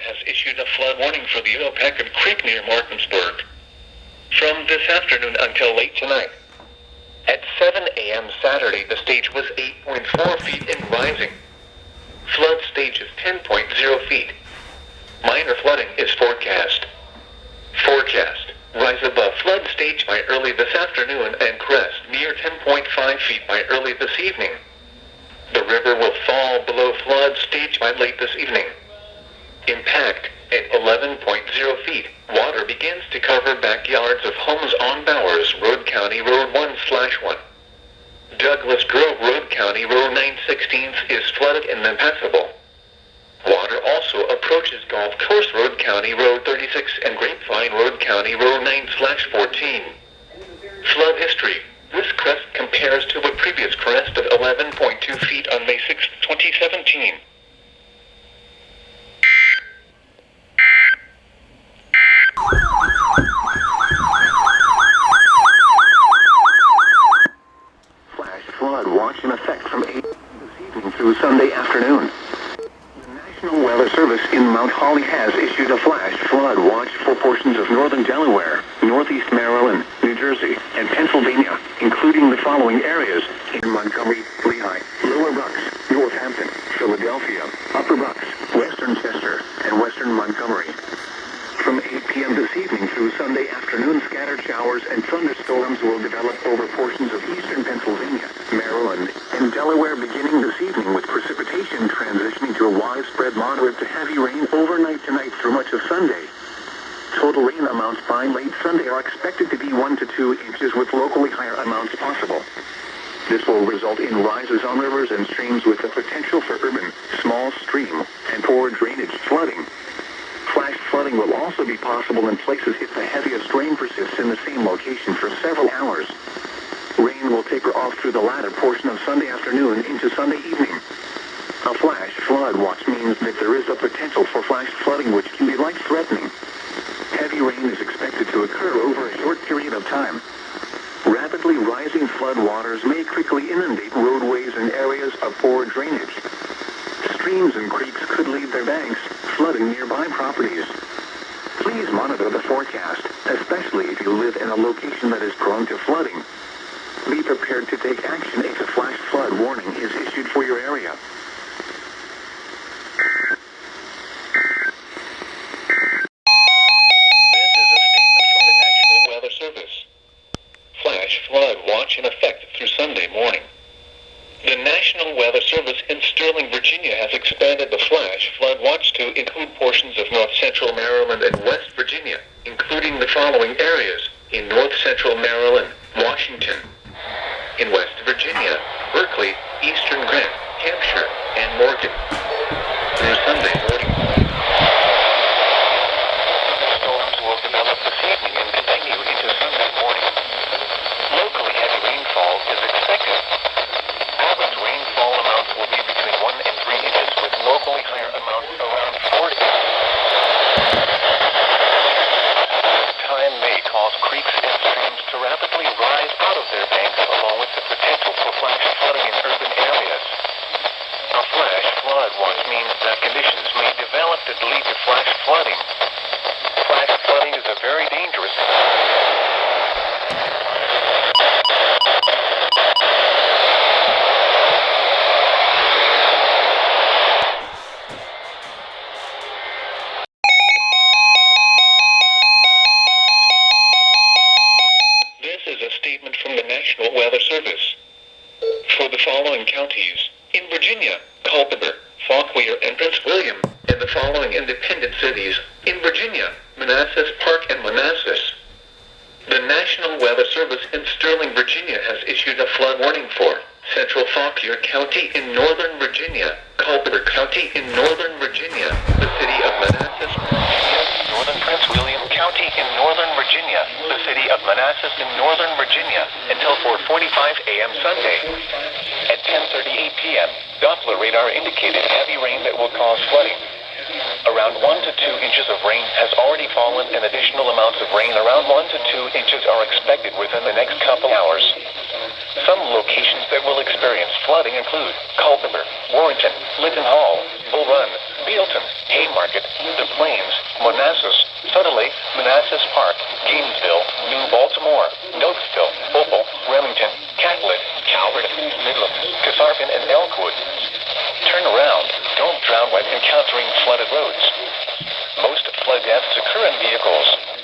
has issued a flood warning for the Packard Creek near Martinsburg. From this afternoon until late tonight. At 7 a.m. Saturday, the stage was 8.4 feet and rising. Flood stage is 10.0 feet. Minor flooding is forecast. Forecast. Rise above flood stage by early this afternoon and crest near 10.5 feet by early this evening. The river will fall below flood stage by late this evening. Impact. At 11.0 feet, water begins to cover backyards of homes on Bowers Road, County Road 1/1. Douglas Grove Road, County Road 9/16 is flooded and impassable. Water also approaches Golf Course Road, County Road 36 and Grapevine Road, County Road 9/14. Flood history. This crest compares to a previous crest of 11.2 feet on May 6, 2017. Flash flood watch in effect from 8 this evening through Sunday afternoon. The National Weather Service in Mount Holly has issued a flash flood watch for portions of northern Delaware, northeast Maryland, New Jersey, and Pennsylvania, including the following areas: in Montgomery, Lehigh, Lower Bucks, Northampton, Philadelphia, Upper Bucks, Western Chester, and Western Montgomery. From 8 p.m. this evening through Sunday afternoon, scattered showers and thunderstorms will develop over portions of eastern Pennsylvania, Maryland, and Delaware beginning this evening, with precipitation transitioning to a widespread moderate to heavy rain overnight tonight through much of Sunday. Total rain amounts by late Sunday are expected to be 1 to 2 inches, with locally higher amounts possible. This will result in rises on rivers and streams with the potential for urban, small stream, and poor drainage flooding. Flash flooding will also be possible in places if the heaviest rain persists in the same location for several hours. Rain will taper off through the latter portion of Sunday afternoon into Sunday evening. A flash flood watch means that there is a potential for flash flooding, which can be life-threatening. Heavy rain is expected to occur over a short period of time. Rapidly rising flood waters may quickly inundate roadways and areas of poor drainage. Streams and creeks could leave their banks, flooding nearby properties. Please monitor the forecast, especially if you live in a location that is prone to flooding. Be prepared to take action if a flash flood warning is issued for your area. This is a statement from the National Weather Service. Flash flood watch in effect through Sunday morning. The National Weather Service in Sterling, Virginia has expanded the flash flood watch to include portions of north-central Maryland and West Virginia, including the following areas: in north-central Maryland, Washington; in West Virginia, Berkeley, Eastern Grant, Hampshire, and Morgan. Through Sunday morning. Storms will develop this evening and continue into Sunday morning. Locally heavy rainfall is expected. Average rainfall amounts will be between 1 and 3 inches, with locally higher amounts around 4 inches. Time may cause creeks and streams to rapidly rise out of their banks, along with the potential for flash flooding in urban areas. A flash flood watch means that conditions may develop that lead to flash flooding. Flash flooding is a very dangerous statement from the National Weather Service. For the following counties: in Virginia, Culpeper, Fauquier, and Prince William, and the following independent cities: in Virginia, Manassas Park and Manassas. The National Weather Service in Sterling, Virginia has issued a flood warning for Central Fauquier County in Northern Virginia, Culpeper County in Northern Virginia, the city of Manassas, Northern Prince William County in Northern Virginia, the city of Manassas in Northern Virginia, until 4:45 a.m. Sunday. At 10:38 p.m., Doppler radar indicated heavy rain that will cause flooding. Around 1 to 2 inches of rain has already fallen, and additional amounts of rain around 1 to 2 inches are expected within the next couple hours. Some locations that will experience flooding include Culpeper, Warrenton, Linton Hall, Bull Run, Bealton, Haymarket, The Plains, Manassas, Sutter Lake, Manassas Park, Gainesville, New Baltimore, Nokesville, Opal, Remington, Catlett, Calvert, Midland, Catharpin, and Elkwood. Turn around. Don't drown when encountering flooded roads. Most flood deaths occur in vehicles